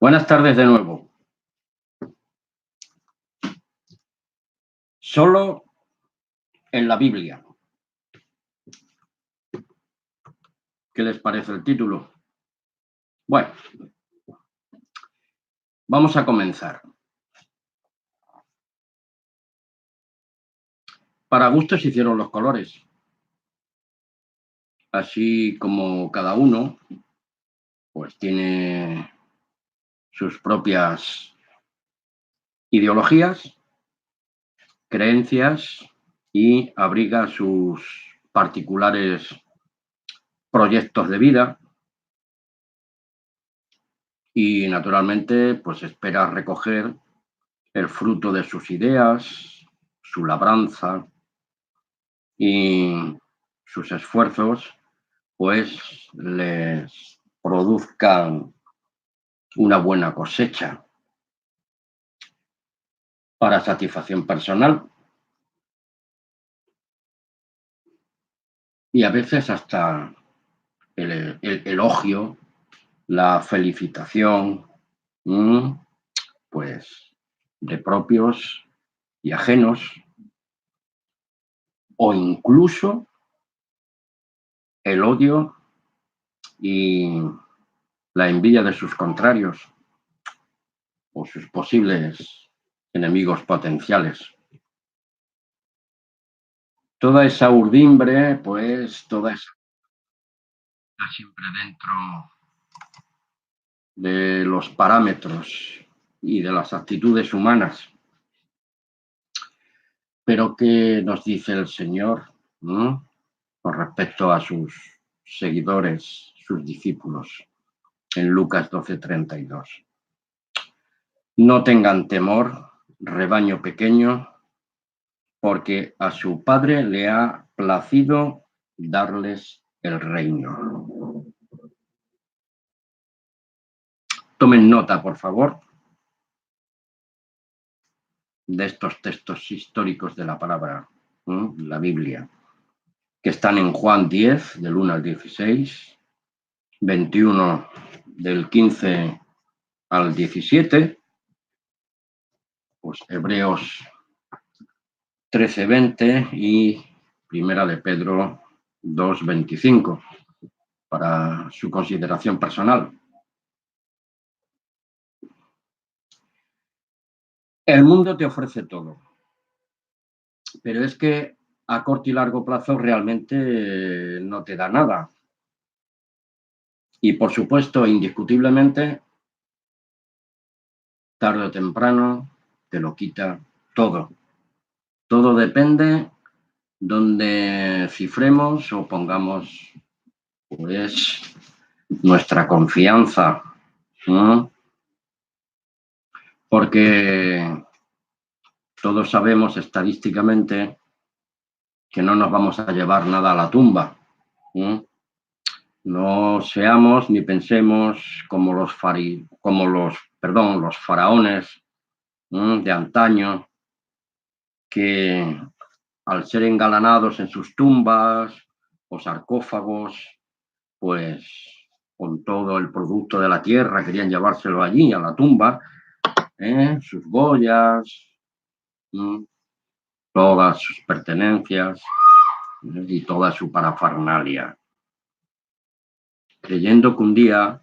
Buenas tardes de nuevo. Solo en la Biblia. ¿Qué les parece el título? Bueno, vamos a comenzar. Para gustos se hicieron los colores. Así como cada uno, pues tiene sus propias ideologías, creencias y abriga sus particulares proyectos de vida y naturalmente pues espera recoger el fruto de sus ideas, su labranza y sus esfuerzos pues les produzcan una buena cosecha para satisfacción personal y a veces hasta el elogio, la felicitación, pues de propios y ajenos, o incluso el odio y la envidia de sus contrarios o sus posibles enemigos potenciales. Toda esa urdimbre, pues toda esa está siempre dentro de los parámetros y de las actitudes humanas. Pero ¿qué nos dice el Señor con respecto a sus seguidores, sus discípulos? En Lucas 12:32. No tengan temor, rebaño pequeño, porque a su Padre le ha placido darles el reino. Tomen nota, por favor, de estos textos históricos de la palabra, la Biblia, que están en Juan 10, del 1 al 16, 21, del 15 al 17, pues Hebreos 13:20 y Primera de Pedro 2:25, para su consideración personal. El mundo te ofrece todo, pero es que a corto y largo plazo realmente no te da nada. Y por supuesto, indiscutiblemente, tarde o temprano te lo quita todo. Todo depende donde cifremos o pongamos pues nuestra confianza, ¿no? Porque todos sabemos estadísticamente que no nos vamos a llevar nada a la tumba. No seamos ni pensemos como los faraones de antaño, que al ser engalanados en sus tumbas o sarcófagos, pues con todo el producto de la tierra querían llevárselo allí a la tumba, sus boyas, todas sus pertenencias y toda su parafernalia, creyendo que un día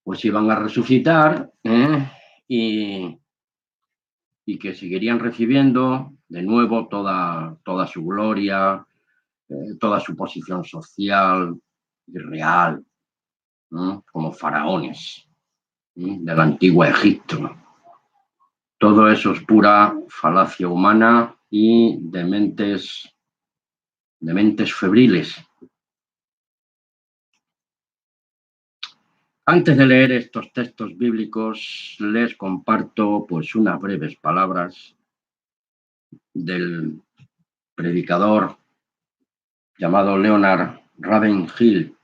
pues iban a resucitar y que seguirían recibiendo de nuevo toda su gloria, toda su posición social y real, como faraones del antiguo Egipto. Todo eso es pura falacia humana y de mentes febriles. Antes de leer estos textos bíblicos, les comparto pues unas breves palabras del predicador llamado Leonard Ravenhill,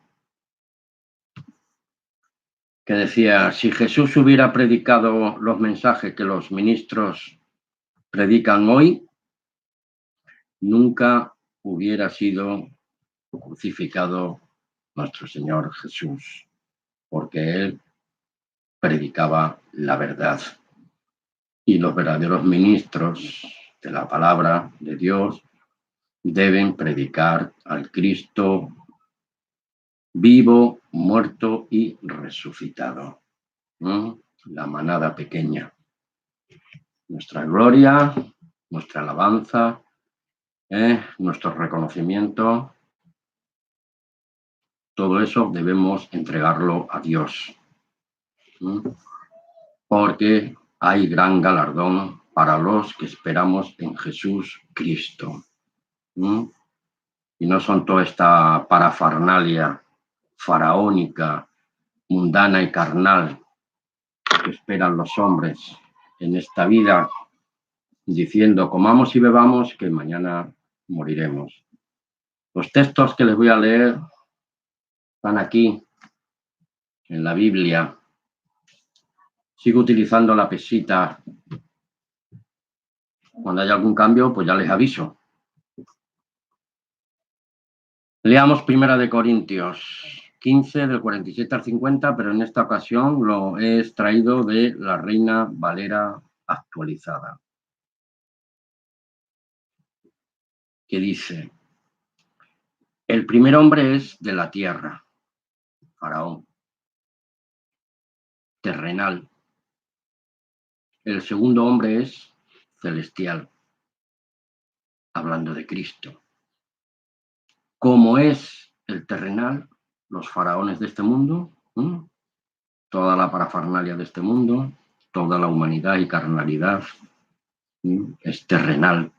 que decía: si Jesús hubiera predicado los mensajes que los ministros predican hoy, nunca hubiera sido crucificado nuestro Señor Jesús, porque Él predicaba la verdad. Y los verdaderos ministros de la palabra de Dios deben predicar al Cristo vivo, muerto y resucitado. La manada pequeña. Nuestra gloria, nuestra alabanza, nuestro reconocimiento, todo eso debemos entregarlo a Dios. Porque hay gran galardón para los que esperamos en Jesús Cristo. Y no son toda esta parafernalia faraónica, mundana y carnal que esperan los hombres en esta vida, diciendo comamos y bebamos que mañana moriremos. Los textos que les voy a leer están aquí en la Biblia. Sigo utilizando la pesita. Cuando haya algún cambio, pues ya les aviso. Leamos Primera de Corintios 15, del 47 al 50, pero en esta ocasión lo he extraído de la Reina Valera actualizada, que dice: el primer hombre es de la tierra, Faraón, terrenal. El segundo hombre es celestial, hablando de Cristo. Como es el terrenal, los faraones de este mundo, toda la parafernalia de este mundo, toda la humanidad y carnalidad es terrenal,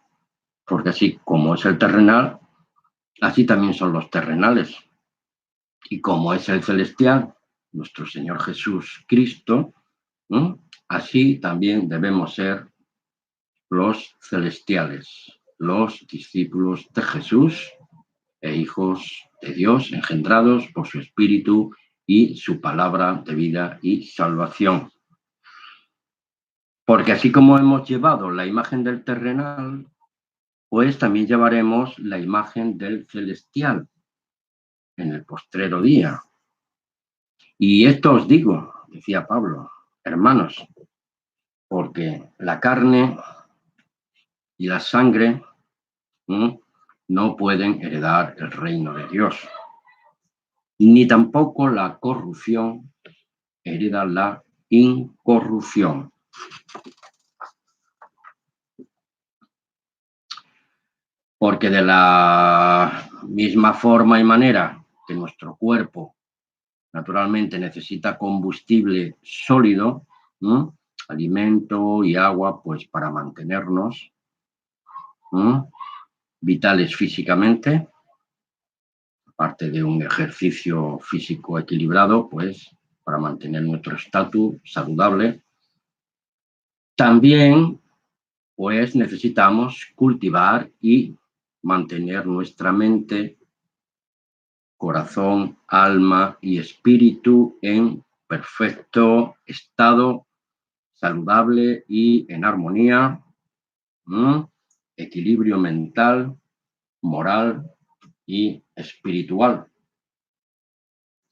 porque así como es el terrenal, así también son los terrenales. Y como es el celestial, nuestro Señor Jesús Cristo, así también debemos ser los celestiales, los discípulos de Jesús e hijos de Dios engendrados por su Espíritu y su palabra de vida y salvación. Porque así como hemos llevado la imagen del terrenal, pues también llevaremos la imagen del celestial en el postrero día. Y esto os digo, decía Pablo, hermanos, porque la carne y la sangre no pueden heredar el reino de Dios, ni tampoco la corrupción hereda la incorrupción. Porque de la misma forma y manera que nuestro cuerpo naturalmente necesita combustible sólido, alimento y agua, pues para mantenernos vitales físicamente, aparte de un ejercicio físico equilibrado, pues para mantener nuestro estatus saludable. También, pues necesitamos cultivar y mantener nuestra mente, corazón, alma y espíritu en perfecto estado saludable y en armonía, equilibrio mental, moral y espiritual.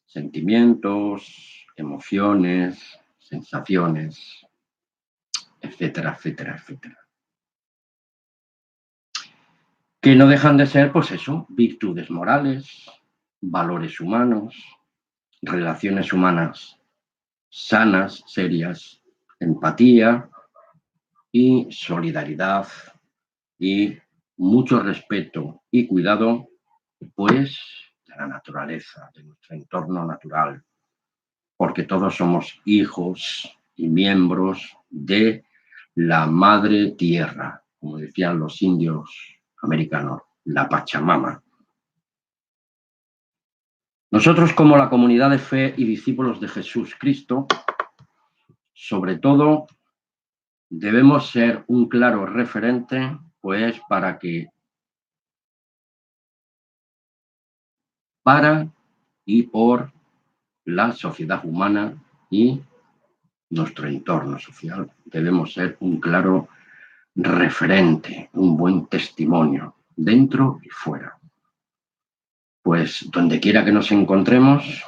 Sentimientos, emociones, sensaciones, etcétera, etcétera, etcétera. Que no dejan de ser, pues eso, virtudes morales, valores humanos, relaciones humanas sanas, serias, empatía y solidaridad y mucho respeto y cuidado, pues, de la naturaleza, de nuestro entorno natural, porque todos somos hijos y miembros de la madre tierra, como decían los indios americanos, la Pachamama. Nosotros, como la comunidad de fe y discípulos de Jesús Cristo, sobre todo, debemos ser un claro referente, pues, para y por la sociedad humana y nuestro entorno social. Debemos ser un claro referente, un buen testimonio, dentro y fuera. Pues donde quiera que nos encontremos,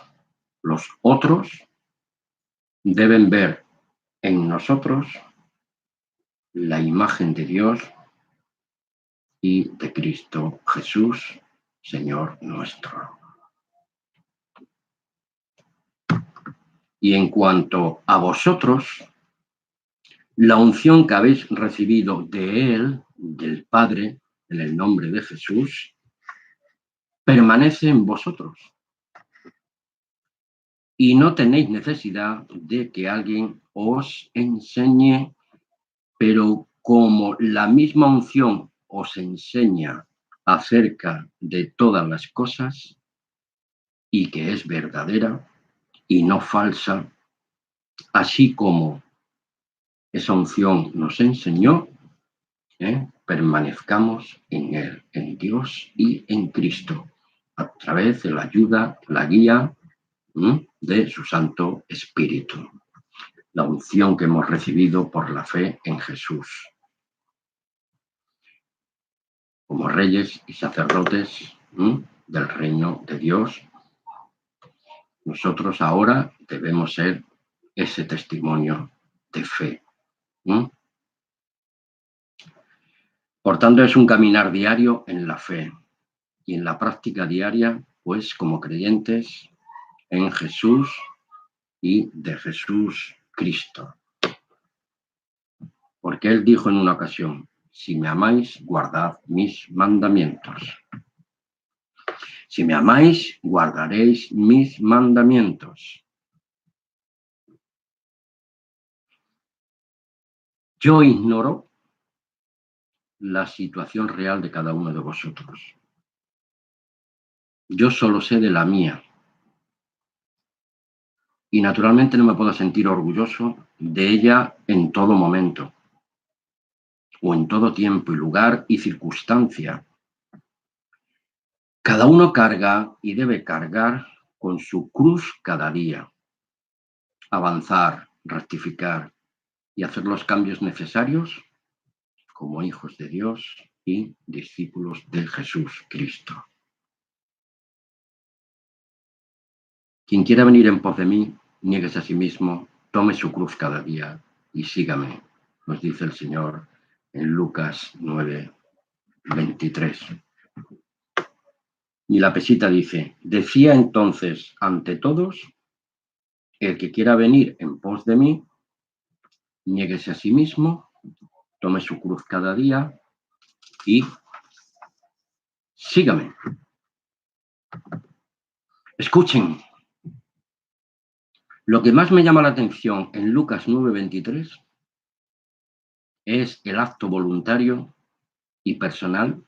los otros deben ver en nosotros la imagen de Dios y de Cristo Jesús, Señor nuestro. Y en cuanto a vosotros, la unción que habéis recibido de Él, del Padre, en el nombre de Jesús, permanece en vosotros. Y no tenéis necesidad de que alguien os enseñe, pero como la misma unción os enseña acerca de todas las cosas y que es verdadera y no falsa, así como esa unción nos enseñó, permanezcamos en Él, en Dios y en Cristo, a través de la ayuda, la guía de su Santo Espíritu, la unción que hemos recibido por la fe en Jesús. Como reyes y sacerdotes del reino de Dios, nosotros ahora debemos ser ese testimonio de fe. Por tanto, es un caminar diario en la fe y en la práctica diaria, pues como creyentes en Jesús y de Jesús Cristo. Porque Él dijo en una ocasión, si me amáis, guardad mis mandamientos. Si me amáis, guardaréis mis mandamientos. Yo ignoro la situación real de cada uno de vosotros. Yo solo sé de la mía. Y naturalmente no me puedo sentir orgulloso de ella en todo momento, o en todo tiempo y lugar y circunstancia. Cada uno carga y debe cargar con su cruz cada día, avanzar, rectificar y hacer los cambios necesarios como hijos de Dios y discípulos de Jesús Cristo. Quien quiera venir en pos de mí, niéguese a sí mismo, tome su cruz cada día y sígame, nos dice el Señor en Lucas 9:23. Y la pesita dice, decía entonces ante todos, el que quiera venir en pos de mí, niéguese a sí mismo, tome su cruz cada día y sígame. Escuchen, lo que más me llama la atención en Lucas 9:23 es el acto voluntario y personal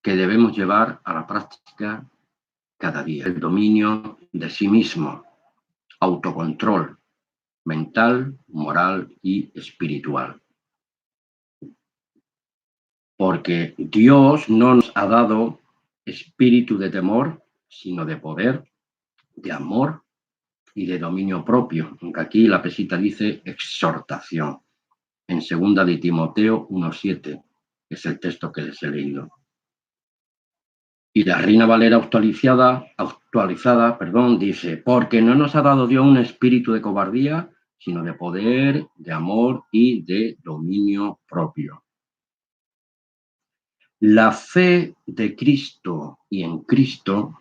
que debemos llevar a la práctica cada día. El dominio de sí mismo, autocontrol mental, moral y espiritual. Porque Dios no nos ha dado espíritu de temor, sino de poder, de amor y de dominio propio. Aunque aquí la pesita dice exhortación. En 2 de Timoteo 1:7 es el texto que les he leído. Y la Reina Valera actualizada, dice, porque no nos ha dado Dios un espíritu de cobardía, sino de poder, de amor y de dominio propio. La fe de Cristo y en Cristo,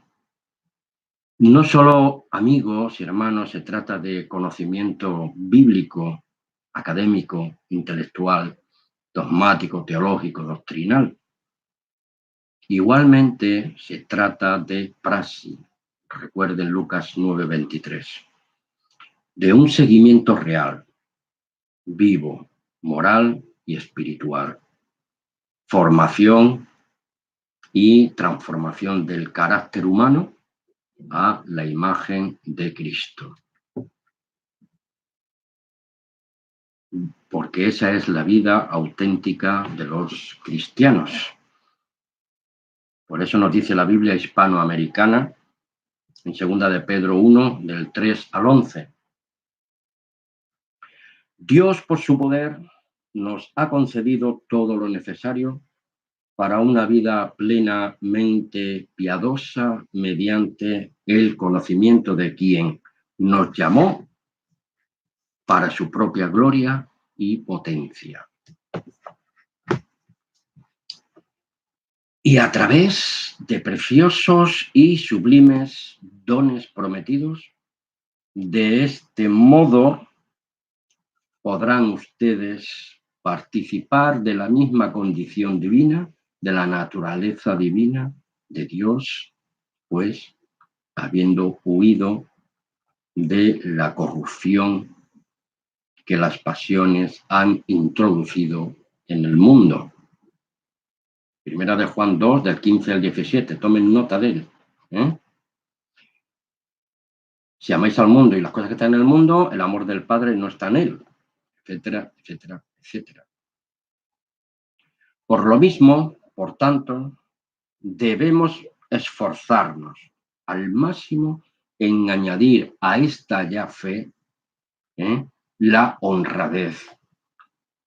no solo, amigos y hermanos, se trata de conocimiento bíblico, académico, intelectual, dogmático, teológico, doctrinal. Igualmente se trata de praxis, recuerden Lucas 9:23, de un seguimiento real, vivo, moral y espiritual, formación y transformación del carácter humano a la imagen de Cristo. Porque esa es la vida auténtica de los cristianos. Por eso nos dice la Biblia hispanoamericana en 2 de Pedro 1, del 3 al 11. Dios, por su poder, nos ha concedido todo lo necesario para una vida plenamente piadosa mediante el conocimiento de quien nos llamó para su propia gloria y potencia. Y a través de preciosos y sublimes dones prometidos, de este modo podrán ustedes participar de la misma condición divina, de la naturaleza divina de Dios, pues habiendo huido de la corrupción que las pasiones han introducido en el mundo. Primera de Juan 2, del 15 al 17, tomen nota de él. Si amáis al mundo y las cosas que están en el mundo, el amor del Padre no está en él, etcétera, etcétera, etcétera. Por lo mismo, por tanto, debemos esforzarnos al máximo en añadir a esta ya fe la honradez.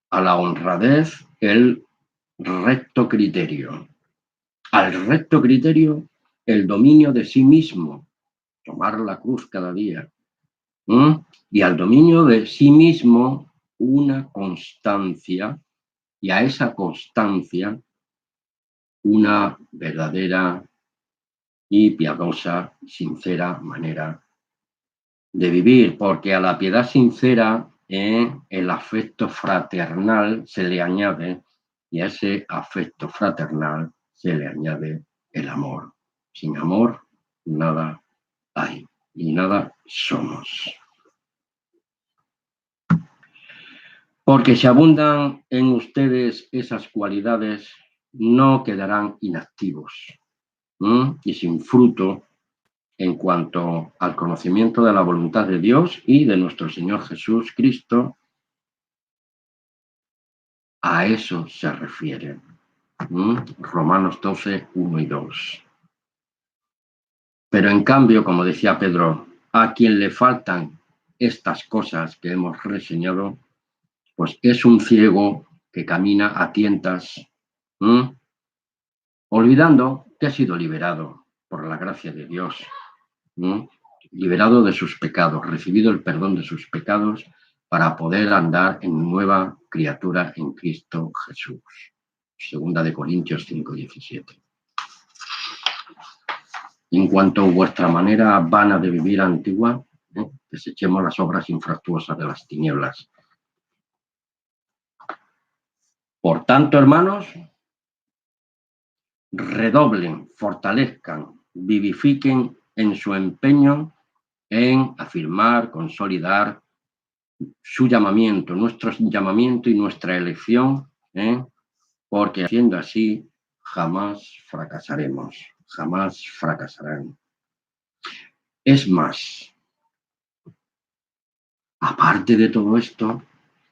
A la honradez, el recto criterio. Al recto criterio, el dominio de sí mismo, tomar la cruz cada día. Y al dominio de sí mismo, una constancia, y a esa constancia, una verdadera y piadosa, sincera manera de vivir, porque a la piedad sincera el afecto fraternal se le añade, y a ese afecto fraternal se le añade el amor. Sin amor, nada hay y nada somos. Porque si abundan en ustedes esas cualidades, no quedarán inactivos y sin fruto en cuanto al conocimiento de la voluntad de Dios y de nuestro Señor Jesús Cristo. A eso se refiere Romanos 12, 1 y 2. Pero en cambio, como decía Pedro, a quien le faltan estas cosas que hemos reseñado, pues es un ciego que camina a tientas, olvidando que ha sido liberado por la gracia de Dios, liberado de sus pecados, recibido el perdón de sus pecados para poder andar en nueva criatura en Cristo Jesús. Segunda de Corintios 5:17. En cuanto a vuestra manera vana de vivir antigua, desechemos las obras infructuosas de las tinieblas. Por tanto, hermanos, redoblen, fortalezcan, vivifiquen en su empeño en afirmar, consolidar su llamamiento, nuestro llamamiento y nuestra elección, porque haciendo así jamás fracasaremos, jamás fracasarán. Es más, aparte de todo esto,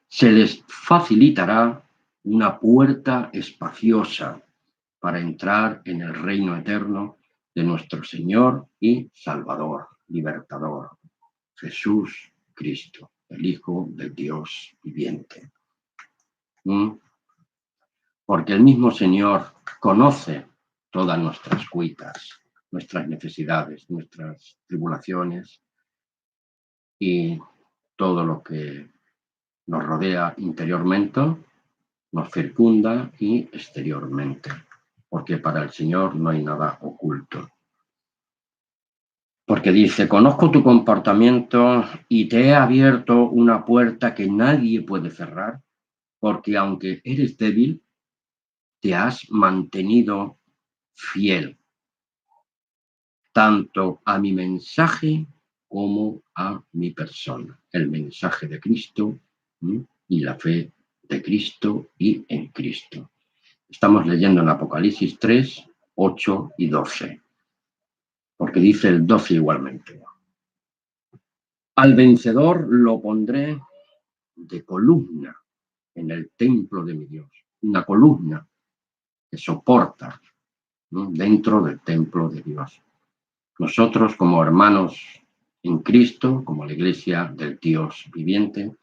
se les facilitará una puerta espaciosa para entrar en el reino eterno de nuestro Señor y Salvador, libertador, Jesús Cristo, el Hijo del Dios viviente. Porque el mismo Señor conoce todas nuestras cuitas, nuestras necesidades, nuestras tribulaciones y todo lo que nos rodea interiormente, nos circunda y exteriormente, porque para el Señor no hay nada oculto. Porque dice, conozco tu comportamiento y te he abierto una puerta que nadie puede cerrar, porque aunque eres débil, te has mantenido fiel, tanto a mi mensaje como a mi persona. El mensaje de Cristo y la fe de Cristo y en Cristo. Estamos leyendo en Apocalipsis 3, 8 y 12, porque dice el 12 igualmente. Al vencedor lo pondré de columna en el templo de mi Dios, una columna que soporta dentro del templo de Dios. Nosotros como hermanos en Cristo, como la iglesia del Dios viviente,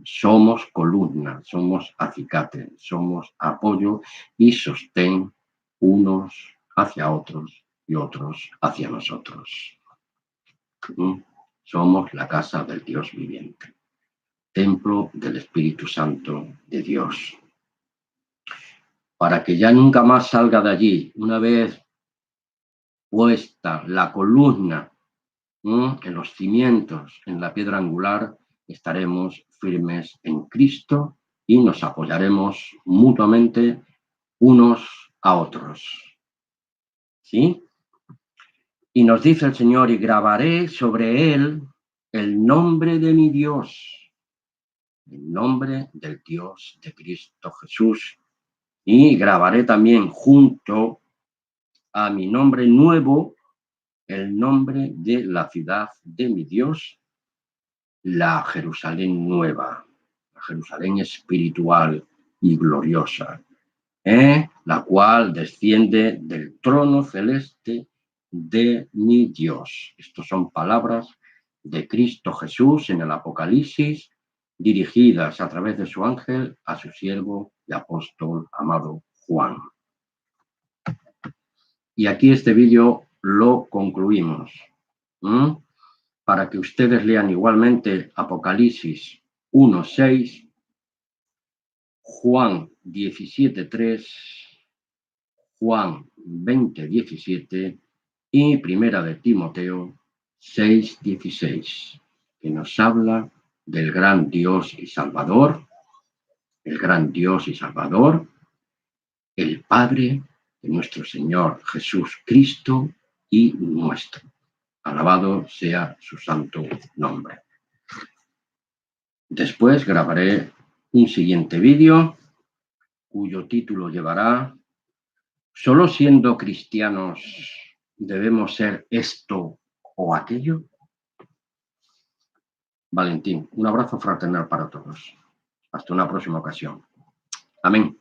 somos columna, somos acicate, somos apoyo y sostén unos hacia otros y otros hacia nosotros. Somos la casa del Dios viviente. templo del Espíritu Santo de Dios. Para que ya nunca más salga de allí, una vez puesta la columna en los cimientos, en la piedra angular, estaremos firmes en Cristo y nos apoyaremos mutuamente unos a otros. ¿Sí? Y nos dice el Señor, y grabaré sobre él el nombre de mi Dios, el nombre del Dios de Cristo Jesús, y grabaré también junto a mi nombre nuevo el nombre de la ciudad de mi Dios, la Jerusalén nueva, la Jerusalén espiritual y gloriosa, la cual desciende del trono celeste de mi Dios. Estas son palabras de Cristo Jesús en el Apocalipsis, dirigidas a través de su ángel a su siervo y apóstol amado Juan. Y aquí este vídeo lo concluimos. Para que ustedes lean igualmente Apocalipsis 1:6, Juan 17:3, Juan 20:17 y Primera de Timoteo 6:16, que nos habla del gran Dios y Salvador, el gran Dios y Salvador, el Padre de nuestro Señor Jesús Cristo y nuestro. Alabado sea su santo nombre. Después grabaré un siguiente vídeo cuyo título llevará ¿Solo siendo cristianos debemos ser esto o aquello? Valentín, un abrazo fraternal para todos. Hasta una próxima ocasión. Amén.